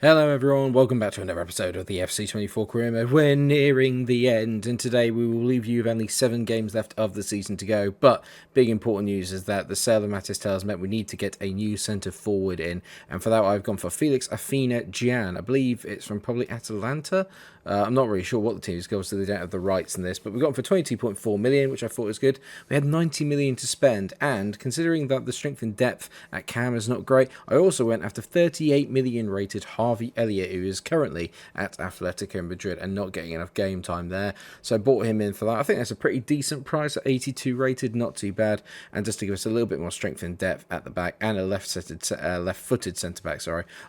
Hello everyone, welcome back to another episode of the FC24 Career Mode. We're nearing the end, and today we will leave you with only 7 games left of the season to go. But big important news is that the sale of Mathys Tel has meant we need to get a new centre forward in, and for that I've gone for Felix Afena-Gyan. I believe it's from probably Atalanta. I'm not really sure what the team is because they don't have the rights in this, but we got him for 22.4 million, which I thought was good. We had 90 million to spend, and considering that the strength and depth at Cam is not great, I also went after 38 million rated Harvey Elliott, who is currently at Atletico Madrid and not getting enough game time there. So I bought him in for that. I think that's a pretty decent price at 82 rated, not too bad. And just to give us a little bit more strength and depth at the back and a left-footed centre-back,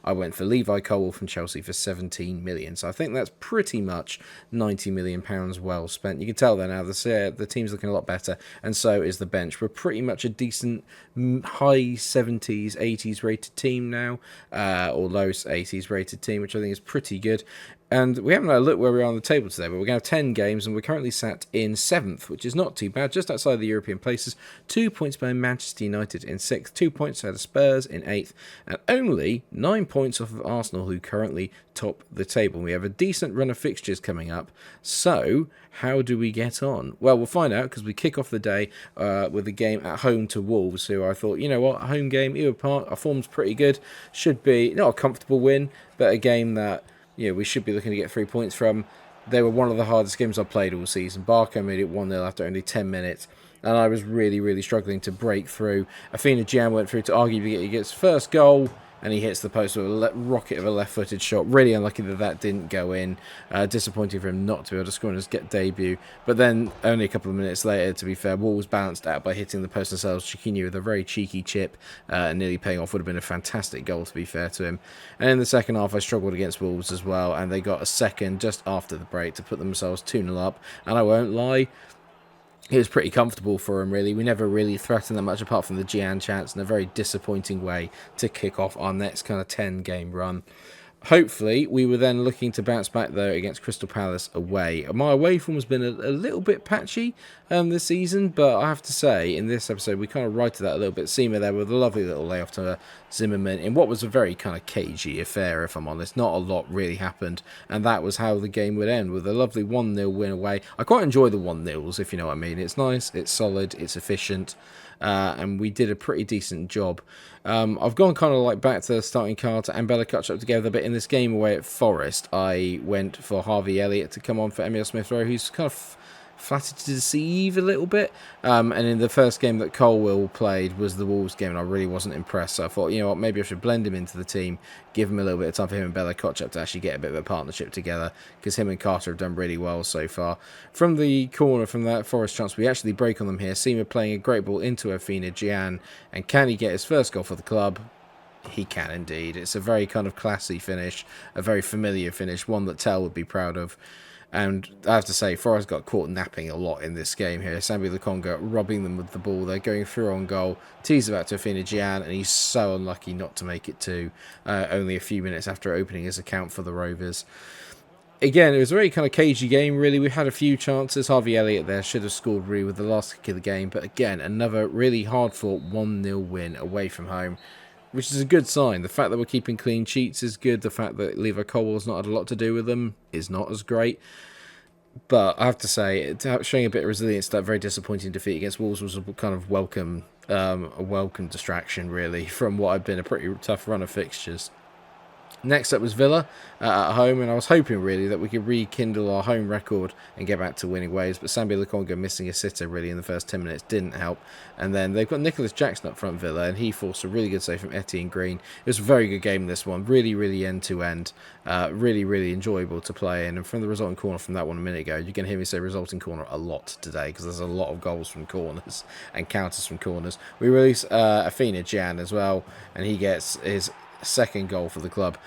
I went for Levi Colwill from Chelsea for 17 million. So I think that's pretty much £90 million well spent. You can tell there now the team's looking a lot better, and so is the bench. We're pretty much a decent high 70s, 80s rated team now, or low 80s rated team, which I think is pretty good. And we haven't had a look where we are on the table today, but we're going to have 10 games, and we're currently sat in 7th, which is not too bad, just outside the European places. 2 points behind Manchester United in 6th, 2 points ahead of Spurs in 8th, and only 9 points off of Arsenal, who currently top the table. We have a decent run of fixtures coming up, so how do we get on? Well, we'll find out, because we kick off the day with a game at home to Wolves, who I thought, you know what, a home game, Ewood Park, our form's pretty good, should be not a comfortable win, but a game that we should be looking to get 3 points from. They were one of the hardest games I've played all season. Barco made it 1-0 after only 10 minutes, and I was really, really struggling to break through. Afena-Gyan went through to arguably get his first goal, and he hits the post with a rocket of a left-footed shot. Really unlucky that didn't go in. Disappointing for him not to be able to score on his debut. But then, only a couple of minutes later, to be fair, Wolves balanced out by hitting the post themselves. Chiquinho with a very cheeky chip, nearly paying off. Would have been a fantastic goal, to be fair to him. And in the second half, I struggled against Wolves as well, and they got a second just after the break to put themselves 2-0 up. And I won't lie, it was pretty comfortable for him, really. We never really threatened that much apart from the Gyan chance, in a very disappointing way to kick off our next kind of 10-game run. Hopefully, we were then looking to bounce back, though, against Crystal Palace away. My away form has been a little bit patchy this season, but I have to say, in this episode, we kind of righted that a little bit. Siine there with a lovely little layoff to Zimmerman in what was a very kind of cagey affair, if I'm honest. Not a lot really happened, and that was how the game would end, with a lovely 1-0 win away. I quite enjoy the 1-0s, if you know what I mean. It's nice, it's solid, it's efficient. And we did a pretty decent job. I've gone kind of like back to the starting Carter and Bella Kutch up together, but in this game away at Forest, I went for Harvey Elliott to come on for Emile Smith-Rowe, who's kind of flattered to deceive a little bit. And in the first game that Colwill played was the Wolves game, and I really wasn't impressed. So I thought, you know what, maybe I should blend him into the team, give him a little bit of time for him and Bella Kotchap to actually get a bit of a partnership together, because him and Carter have done really well so far. From the corner, from that Forest chance, we actually break on them here. Siine playing a great ball into Afena-Gyan, and can he get his first goal for the club? He can indeed. It's a very kind of classy finish, a very familiar finish, one that Tel would be proud of. And I have to say, Forest got caught napping a lot in this game here. Sambi Lukonga robbing them with the ball. They're going through on goal. Tees about to Afena-Gyan, and he's so unlucky not to make it to only a few minutes after opening his account for the Rovers. Again, it was a very kind of cagey game, really. We had a few chances. Harvey Elliott there should have scored really with the last kick of the game. But again, another really hard-fought 1-0 win away from home, which is a good sign. The fact that we're keeping clean sheets is good. The fact that Levi Colwill's not had a lot to do with them is not as great. But I have to say, showing a bit of resilience to that very disappointing defeat against Wolves was a kind of welcome distraction, really, from what had been a pretty tough run of fixtures. Next up was Villa at home, and I was hoping really that we could rekindle our home record and get back to winning ways, but Sambi Lukonga missing a sitter really in the first 10 minutes didn't help. And then they've got Nicholas Jackson up front, Villa, and he forced a really good save from Etienne Green. It was a very good game, this one, really end-to-end, really enjoyable to play in. And from the resulting corner from that one a minute ago, you can hear me say resulting corner a lot today, because there's a lot of goals from corners and counters from corners. We release Afena-Gyan as well, and he gets his second goal for the club.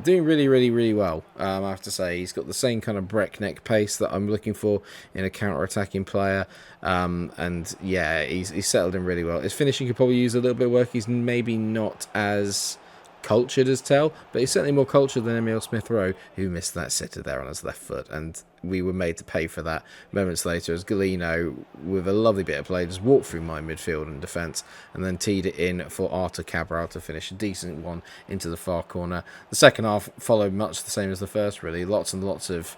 Doing really, really, really well, I have to say. He's got the same kind of breakneck pace that I'm looking for in a counter-attacking player. And yeah, he's settled in really well. His finishing could probably use a little bit of work. He's maybe not as cultured as Tel, but he's certainly more cultured than Emile Smith-Rowe, who missed that sitter there on his left foot, and we were made to pay for that moments later as Galeno, with a lovely bit of play, just walked through my midfield and defence and then teed it in for Artur Cabral to finish a decent one into the far corner. The second half followed much the same as the first, really. Lots and lots of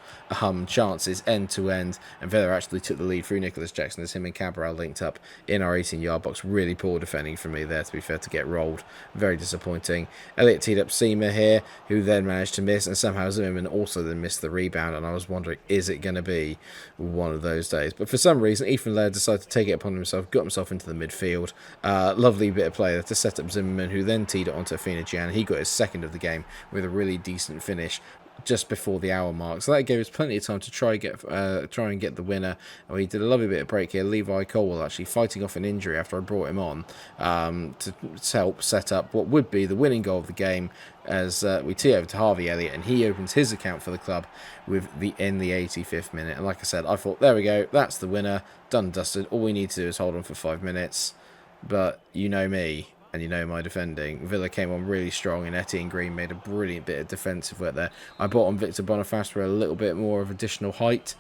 chances end to end, and Villa actually took the lead through Nicholas Jackson as him and Cabral linked up in our 18-yard box. Really poor defending from me there, to be fair, to get rolled. Very disappointing. Elliott teed up Siine here, who then managed to miss, and somehow Zimmerman also then missed the rebound, and I was wondering, is it going to be one of those days? But for some reason, Ethan Laird decided to take it upon himself, got himself into the midfield. Lovely bit of play there to set up Zimmerman, who then teed it onto Afina Gian. He got his second of the game with a really decent finish just before the hour mark, so that gave us plenty of time to try and get the winner. And we did a lovely bit of break here. Levi Colwell actually fighting off an injury after I brought him on to help set up what would be the winning goal of the game, as we tee over to Harvey Elliott, and he opens his account for the club in the 85th minute. And like I said, I thought, there we go, that's the winner, done and dusted. All we need to do is hold on for 5 minutes. But you know me, and you know my defending. Villa came on really strong, and Etienne Green made a brilliant bit of defensive work there. I brought on Victor Boniface for a little bit more of additional height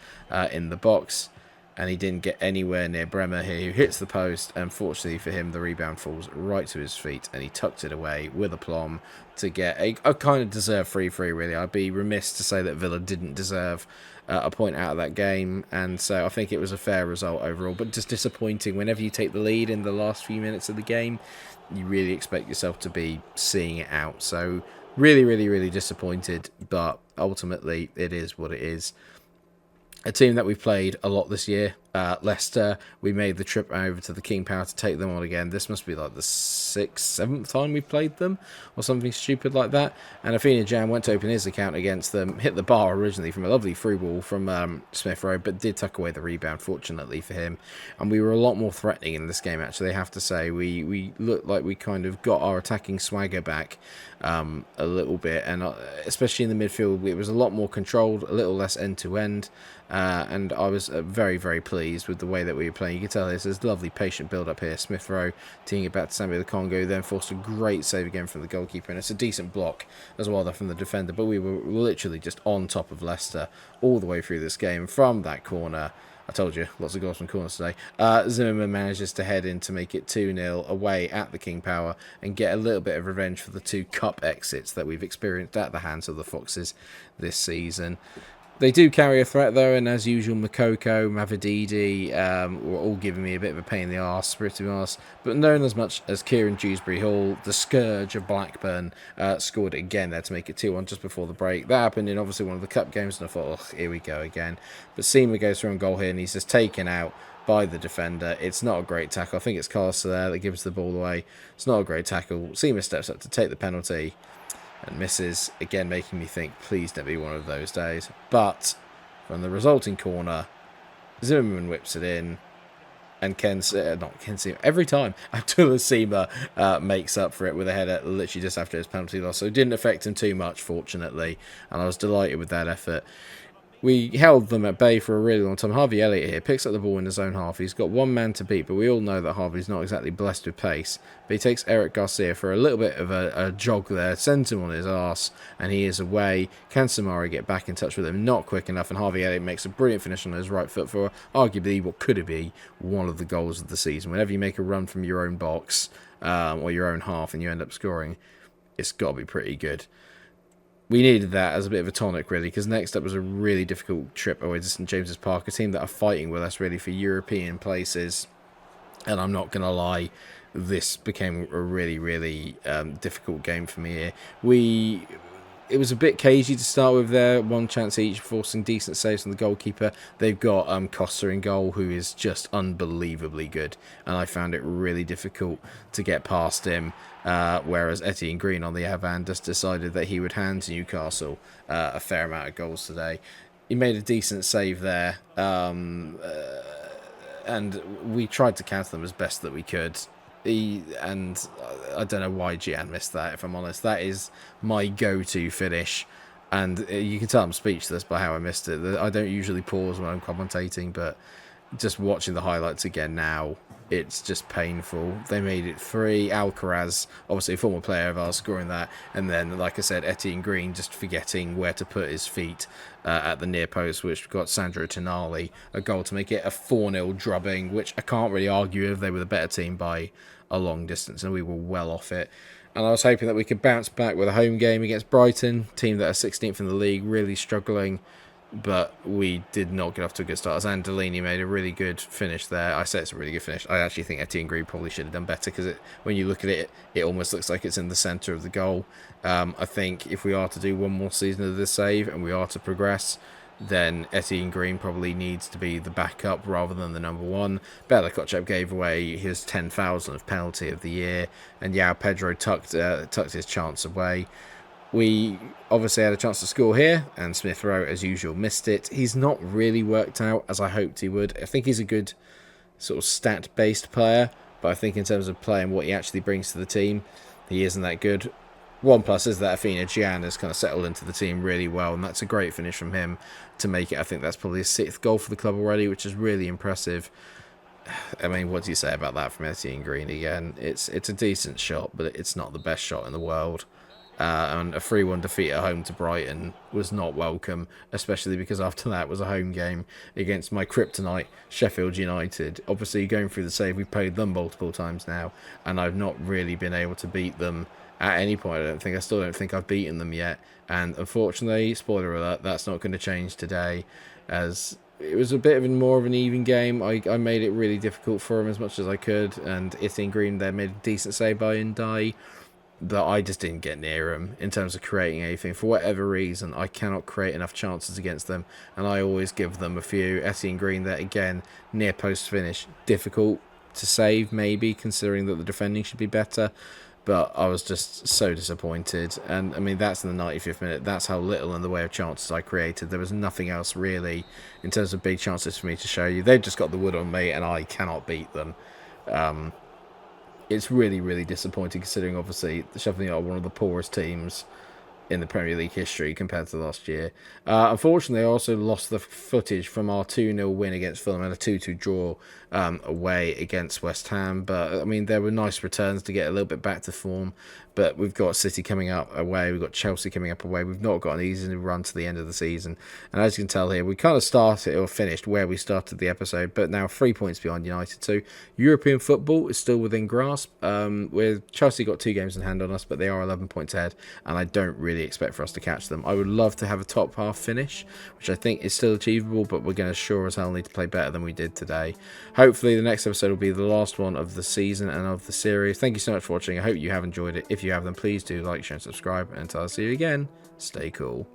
in the box, and he didn't get anywhere near Bremer here, who hits the post. Unfortunately for him, the rebound falls right to his feet, and he tucked it away with aplomb to get a kind of deserved free, really. I'd be remiss to say that Villa didn't deserve a point out of that game, and so I think it was a fair result overall, but just disappointing. Whenever you take the lead in the last few minutes of the game, you really expect yourself to be seeing it out. So really, really, really disappointed, but ultimately it is what it is. A team that we've played a lot this year, Leicester. We made the trip over to the King Power to take them on again. This must be like the 6th, 7th time we've played them, or something stupid like that. And Afina Jan went to open his account against them, hit the bar originally from a lovely through ball from Smith Rowe, but did tuck away the rebound, fortunately for him. And we were a lot more threatening in this game, actually, I have to say. We looked like we kind of got our attacking swagger back a little bit, and especially in the midfield, it was a lot more controlled, a little less end-to-end. And I was very, very pleased with the way that we were playing. You can tell there's lovely patient build up here. Smith Rowe teeing it back to Samuel the Congo, then forced a great save again from the goalkeeper, and it's a decent block as well there from the defender. But we were literally just on top of Leicester all the way through this game. From that corner, I told you, lots of goals from corners today, Zimmerman manages to head in to make it 2-0 away at the King Power and get a little bit of revenge for the 2 cup exits that we've experienced at the hands of the Foxes this season. They do carry a threat, though, and as usual, Makoko, Mavididi were all giving me a bit of a pain in the arse, to be honest. But known as much as Kieran Dewsbury Hall, the scourge of Blackburn, scored it again there to make it 2-1 just before the break. That happened in, obviously, one of the cup games, and I thought, oh, here we go again. But Siine goes through on goal here, and he's just taken out by the defender. It's not a great tackle. I think it's Carter there that gives the ball away. It's not a great tackle. Siine steps up to take the penalty and misses, again making me think, please don't be one of those days. But from the resulting corner, Zimmerman whips it in, and every time Abdullah Sima makes up for it with a header literally just after his penalty loss. So it didn't affect him too much, fortunately, and I was delighted with that effort. We held them at bay for a really long time. Harvey Elliott here picks up the ball in his own half. He's got one man to beat, but we all know that Harvey's not exactly blessed with pace. But he takes Eric Garcia for a little bit of a jog there, sends him on his arse, and he is away. Can Samari get back in touch with him? Not quick enough, and Harvey Elliott makes a brilliant finish on his right foot for arguably what could be one of the goals of the season. Whenever you make a run from your own box or your own half and you end up scoring, it's got to be pretty good. We needed that as a bit of a tonic, really, because next up was a really difficult trip away to St James's Park, a team that are fighting with us, really, for European places. And I'm not going to lie, this became a really, really difficult game for me here. It was a bit cagey to start with there, one chance each, forcing decent saves from the goalkeeper. They've got Costa in goal, who is just unbelievably good, and I found it really difficult to get past him, whereas Etienne Green, on the other hand, just decided that he would hand to Newcastle a fair amount of goals today. He made a decent save there, and we tried to counter them as best that we could. And I don't know why Gian missed that, if I'm honest. That is my go-to finish. And you can tell I'm speechless by how I missed it. I don't usually pause when I'm commentating, but just watching the highlights again now, it's just painful. They made it 3. Alcaraz, obviously a former player of ours, scoring that. And then, like I said, Etienne Green just forgetting where to put his feet at the near post, which got Sandro Tonali a goal to make it a 4-0 drubbing, which I can't really argue if they were the better team by a long distance, and we were well off it. And I was hoping that we could bounce back with a home game against Brighton, team that are 16th in the league, really struggling. But we did not get off to a good start. As Andolini made a really good finish there. I say it's a really good finish. I actually think Etienne Green probably should have done better, because when you look at it, it almost looks like it's in the centre of the goal. I think if we are to do one more season of this save and we are to progress, then Etienne Green probably needs to be the backup rather than the number one. Bela Kotchap gave away his 10,000th penalty of the year, and João Pedro tucked his chance away. We obviously had a chance to score here, and Smith Rowe, as usual, missed it. He's not really worked out as I hoped he would. I think he's a good sort of stat-based player, but I think in terms of playing what he actually brings to the team, he isn't that good. One plus is that Afina Gian has kind of settled into the team really well, and that's a great finish from him to make it. I think that's probably his 6th goal for the club already, which is really impressive. I mean, what do you say about that from Etienne Green again? It's a decent shot, but it's not the best shot in the world. And a 3-1 defeat at home to Brighton was not welcome, especially because after that was a home game against my kryptonite, Sheffield United. Obviously, going through the save, we've played them multiple times now, and I've not really been able to beat them at any point. I still don't think I've beaten them yet. And unfortunately, spoiler alert, that's not going to change today, as it was a bit more of an even game. I made it really difficult for him as much as I could, and Etienne Green there made a decent save by Ndai. But I just didn't get near him in terms of creating anything. For whatever reason, I cannot create enough chances against them, and I always give them a few. Etienne Green there again, near post finish. Difficult to save, maybe, considering that the defending should be better. But I was just so disappointed. And, I mean, that's in the 95th minute. That's how little in the way of chances I created. There was nothing else, really, in terms of big chances for me to show you. They've just got the wood on me, and I cannot beat them. It's really, really disappointing, considering, obviously, the Sheffield United are one of the poorest teams in the Premier League history compared to last year. Unfortunately, I also lost the footage from our 2-0 win against Fulham and a 2-2 draw away against West Ham. But, I mean, there were nice returns to get a little bit back to form. But we've got City coming up away. We've got Chelsea coming up away. We've not got an easy run to the end of the season. And as you can tell here, we kind of started or finished where we started the episode, but now 3 points behind United. So European football is still within grasp. With Chelsea got 2 games in hand on us, but they are 11 points ahead, and I don't really expect for us to catch them. I would love to have a top half finish, which I think is still achievable, but we're going to sure as hell need to play better than we did today. Hopefully the next episode will be the last one of the season and of the series. Thank you so much for watching. I hope you have enjoyed it. If you have, then please do like, share, and subscribe. And until I see you again, stay cool.